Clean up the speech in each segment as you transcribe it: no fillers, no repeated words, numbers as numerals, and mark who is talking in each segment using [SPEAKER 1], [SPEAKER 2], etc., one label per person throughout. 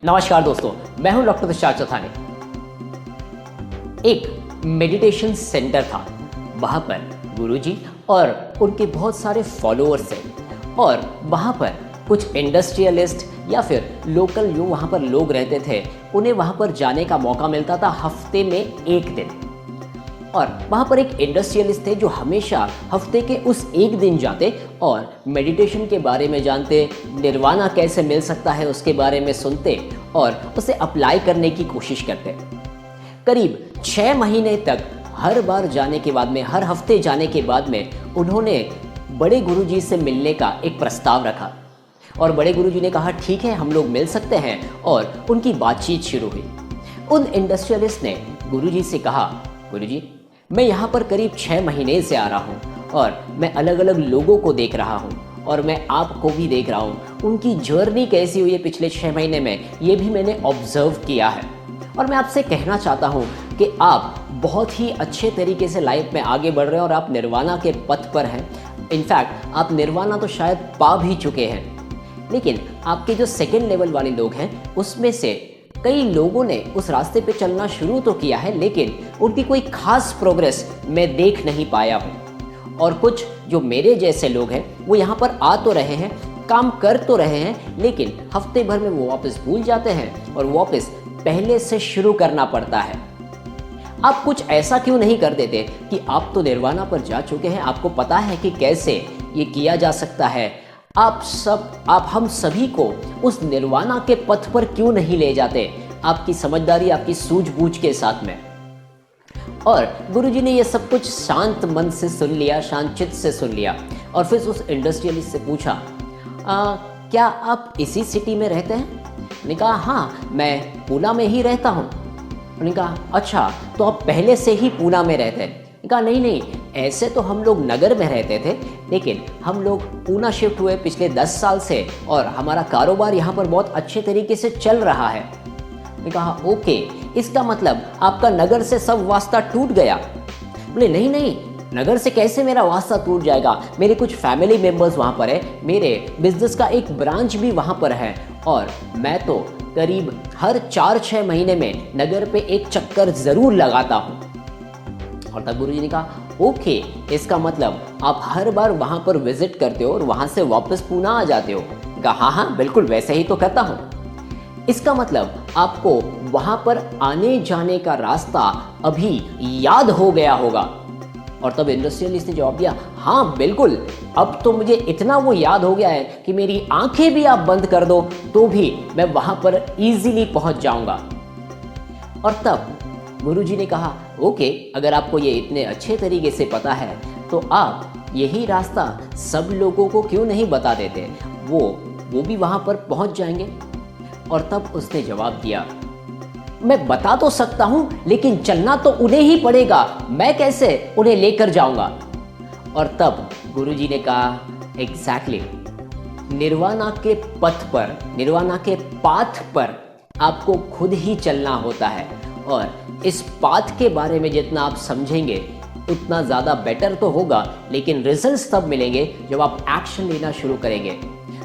[SPEAKER 1] नमस्कार दोस्तों, मैं हूं डॉक्टर तुषार चौथानी। एक मेडिटेशन सेंटर था, वहां पर गुरुजी और उनके बहुत सारे फॉलोअर्स थे और वहां पर कुछ इंडस्ट्रियलिस्ट या फिर लोकल जो वहां पर लोग रहते थे, उन्हें वहां पर जाने का मौका मिलता था हफ्ते में एक दिन। और वहाँ पर एक इंडस्ट्रियलिस्ट थे जो हमेशा हफ्ते के उस एक दिन जाते और मेडिटेशन के बारे में जानते, निर्वाणा कैसे मिल सकता है उसके बारे में सुनते और उसे अप्लाई करने की कोशिश करते। करीब 6 महीने तक हर बार जाने के बाद में, हर हफ्ते जाने के बाद में उन्होंने बड़े गुरुजी से मिलने का एक प्रस्ताव रखा और बड़े गुरुजी ने कहा ठीक है, हम लोग मिल सकते हैं और उनकी बातचीत शुरू हुई। उन इंडस्ट्रियलिस्ट ने गुरुजी से कहा, गुरुजी मैं यहाँ पर करीब 6 महीने से आ रहा हूँ और मैं अलग अलग लोगों को देख रहा हूँ और मैं आपको भी देख रहा हूँ। उनकी जर्नी कैसी हुई है पिछले 6 महीने में, ये भी मैंने ऑब्जर्व किया है और मैं आपसे कहना चाहता हूँ कि आप बहुत ही अच्छे तरीके से लाइफ में आगे बढ़ रहे हैं और आप निर्वाणा के पथ पर हैं। इनफैक्ट आप निर्वाणा तो शायद पा भी चुके हैं, लेकिन आपके जो सेकेंड लेवल वाले लोग हैं उसमें से कई लोगों ने उस रास्ते पे चलना शुरू तो किया है, लेकिन उनकी कोई खास प्रोग्रेस मैं देख नहीं पाया हूँ। और कुछ जो मेरे जैसे लोग हैं वो यहाँ पर आ तो रहे हैं, काम कर तो रहे हैं, लेकिन हफ्ते भर में वो वापस भूल जाते हैं और वापस पहले से शुरू करना पड़ता है। आप कुछ ऐसा क्यों नहीं कर देते कि आप तो निर्वाणा पर जा चुके हैं, आपको पता है कि कैसे ये किया जा सकता है। आप हम सभी को उस निर्वाणा के पथ पर क्यों नहीं ले जाते, आपकी समझदारी, आपकी सूझबूझ के साथ में। और गुरुजी ने ये सब कुछ शांत मन से सुन लिया, शांत चित्त से सुन लिया और फिर उस इंडस्ट्रियलिस्ट से पूछा, क्या आप इसी सिटी में रहते हैं? उन्होंने कहा हाँ, मैं पूना में ही रहता हूँ। उन्होंने कहा अच्छा, तो आप पहले से ही पूना में रहते हैं? कहा नहीं, ऐसे तो हम लोग नगर में रहते थे, लेकिन हम लोग पूना शिफ्ट हुए पिछले 10 साल से और हमारा कारोबार यहाँ पर बहुत अच्छे तरीके से चल रहा है। मैंने कहा ओके, इसका मतलब आपका नगर से सब वास्ता टूट गया? बोले नहीं, नगर से कैसे मेरा वास्ता टूट जाएगा, मेरे कुछ फैमिली मेंबर्स वहाँ पर है, मेरे बिजनेस का एक ब्रांच भी वहाँ पर है और मैं तो करीब हर 4-6 महीने में नगर पे एक चक्कर ज़रूर लगाता हूँ। और तब गुरुजी ने कहा ओके, इसका मतलब आप हर बार वहां पर विजिट करते हो और वहां से वापस पूना आ जाते हो? कहा हाँ, बिल्कुल वैसे ही तो करता हूं। इसका मतलब आपको वहां पर आने जाने का रास्ता अभी याद हो गया होगा। और तब इंडस्ट्रियलिस्ट ने जवाब दिया हाँ बिल्कुल, अब तो मुझे इतना वो याद हो गया है कि मेरी आंखें भी आप बंद कर दो तो भी मैं वहां पर इजीली पहुंच जाऊंगा। और तब गुरुजी ने कहा ओके, अगर आपको ये इतने अच्छे तरीके से पता है तो आप यही रास्ता सब लोगों को क्यों नहीं बता देते, वो भी वहां पर पहुंच जाएंगे। और तब उसने जवाब दिया मैं बता तो सकता हूं, लेकिन चलना तो उन्हें ही पड़ेगा, मैं कैसे उन्हें लेकर जाऊंगा। और तब गुरुजी ने कहा एग्जैक्टली, निर्वाणा के पथ पर, निर्वाणा के पाथ पर आपको खुद ही चलना होता है और इस पाथ के बारे में जितना आप समझेंगे उतना ज़्यादा बेटर तो होगा, लेकिन रिजल्ट्स तब मिलेंगे जब आप एक्शन लेना शुरू करेंगे।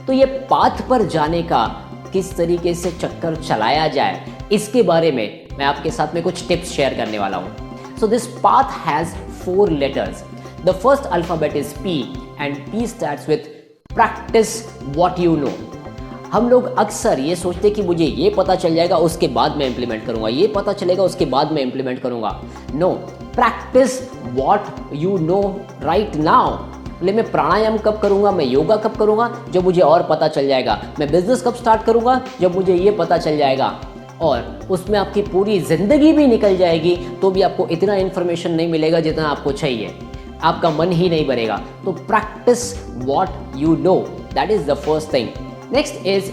[SPEAKER 1] तो ये पाथ पर जाने का किस तरीके से चक्कर चलाया जाए, इसके बारे में मैं आपके साथ में कुछ टिप्स शेयर करने वाला हूँ। So this path has 4 letters. The first alphabet is P and P starts with practice what you know. हम लोग अक्सर ये सोचते कि मुझे ये पता चल जाएगा उसके बाद मैं इंप्लीमेंट करूंगा, ये पता चलेगा उसके बाद मैं इंप्लीमेंट करूंगा। No, practice what you know right now. मैं प्राणायाम कब करूंगा, मैं योगा कब करूंगा, जब मुझे और पता चल जाएगा। मैं बिजनेस कब स्टार्ट करूंगा, जब मुझे ये पता चल जाएगा। और उसमें आपकी पूरी जिंदगी भी निकल जाएगी तो भी आपको इतना इन्फॉर्मेशन नहीं मिलेगा जितना आपको चाहिए, आपका मन ही नहीं भरेगा। तो practice what you no, that is the first thing. Next is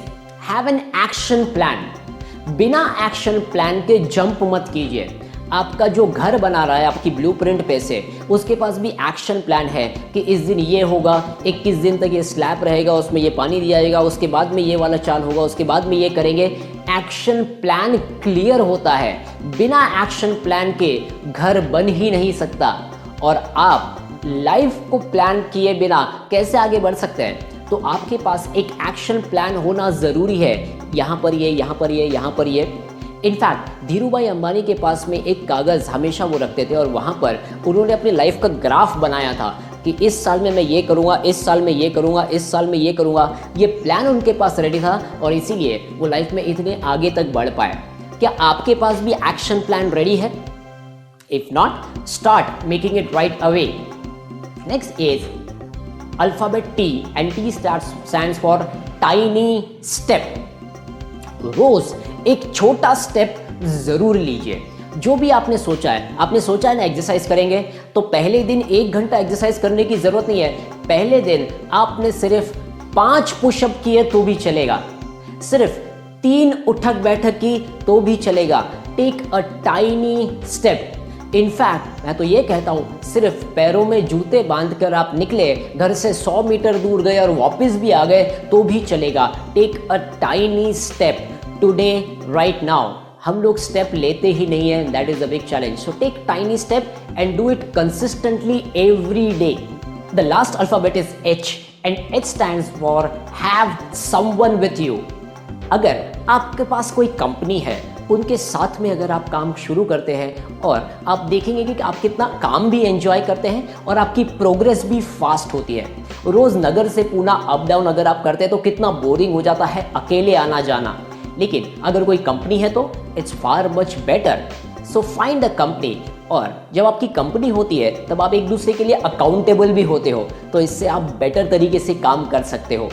[SPEAKER 1] have an action plan. बिना एक्शन प्लान के जंप मत कीजिए। आपका जो घर बना रहा है आपकी ब्लूप्रिंट पे से, उसके पास भी एक्शन प्लान है कि इस दिन ये होगा, 21 दिन तक ये स्लैब रहेगा, उसमें ये पानी दिया जाएगा, उसके बाद में ये वाला चाल होगा, उसके बाद में ये करेंगे। एक्शन प्लान क्लियर होता है। बिना एक्शन प्लान के घर बन ही नहीं सकता। और आप लाइफ को प्लान किए बिना कैसे आगे बढ़ सकते हैं? तो आपके पास एक एक्शन प्लान होना ज़रूरी है। यहाँ पर ये, यहाँ पर ये, यहाँ पर ये। इनफैक्ट धीरूभाई अंबानी के पास में एक कागज़ हमेशा वो रखते थे और वहाँ पर उन्होंने अपनी लाइफ का ग्राफ बनाया था कि इस साल में मैं ये करूँगा, इस साल में ये करूँगा, इस साल में ये करूँगा। ये प्लान उनके पास रेडी था और इसीलिए वो लाइफ में इतने आगे तक बढ़ पाए। क्या आपके पास भी एक्शन प्लान रेडी है? If not, start making it right away. Next is alphabet T, and T stands for tiny step. रोज एक छोटा स्टेप जरूर लीजिए। जो भी आपने सोचा है ना एक्सरसाइज करेंगे, तो पहले दिन 1 घंटा एक्सरसाइज करने की जरूरत नहीं है। पहले दिन आपने सिर्फ 5 पुशअप किए तो भी चलेगा, सिर्फ 3 उठक बैठक की तो भी चलेगा। Take a tiny step. In fact मैं तो ये कहता हूँ, सिर्फ पैरों में जूते बांधकर आप निकले, घर से 100 मीटर दूर गए और वापस भी आ गए तो भी चलेगा। Take a tiny step today, right now. हम लोग स्टेप लेते ही नहीं है, that is a big challenge. So take tiny step and do it consistently every day. The last alphabet is H, and H stands for have someone with you. अगर आपके पास कोई company है, उनके साथ में अगर आप काम शुरू करते हैं और आप देखेंगे कि आप कितना काम भी एंजॉय करते हैं और आपकी प्रोग्रेस भी फास्ट होती है। रोज़ नगर से पूना अप डाउन अगर आप करते हैं तो कितना बोरिंग हो जाता है अकेले आना जाना। लेकिन अगर कोई कंपनी है तो it's far much better. So find a company, और जब आपकी कंपनी होती है तब आप एक दूसरे के लिए अकाउंटेबल भी होते हो, तो इससे आप बेटर तरीके से काम कर सकते हो।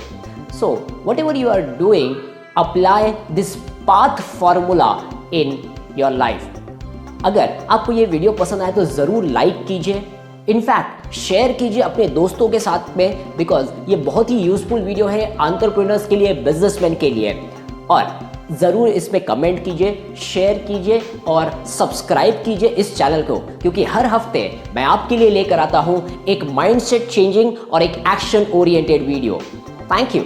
[SPEAKER 1] So whatever you are doing, apply this path formula in your life. अगर आपको ये वीडियो पसंद आए तो ज़रूर लाइक कीजिए, इनफैक्ट शेयर कीजिए अपने दोस्तों के साथ में, बिकॉज ये बहुत ही यूजफुल वीडियो है एंटरप्रेन्योर्स के लिए, बिजनेसमैन के लिए। और ज़रूर इसमें कमेंट कीजिए, शेयर कीजिए और सब्सक्राइब कीजिए इस चैनल को, क्योंकि हर हफ्ते मैं आपके लिए लेकर आता हूँ एक माइंडसेट चेंजिंग और एक action oriented video. Thank you.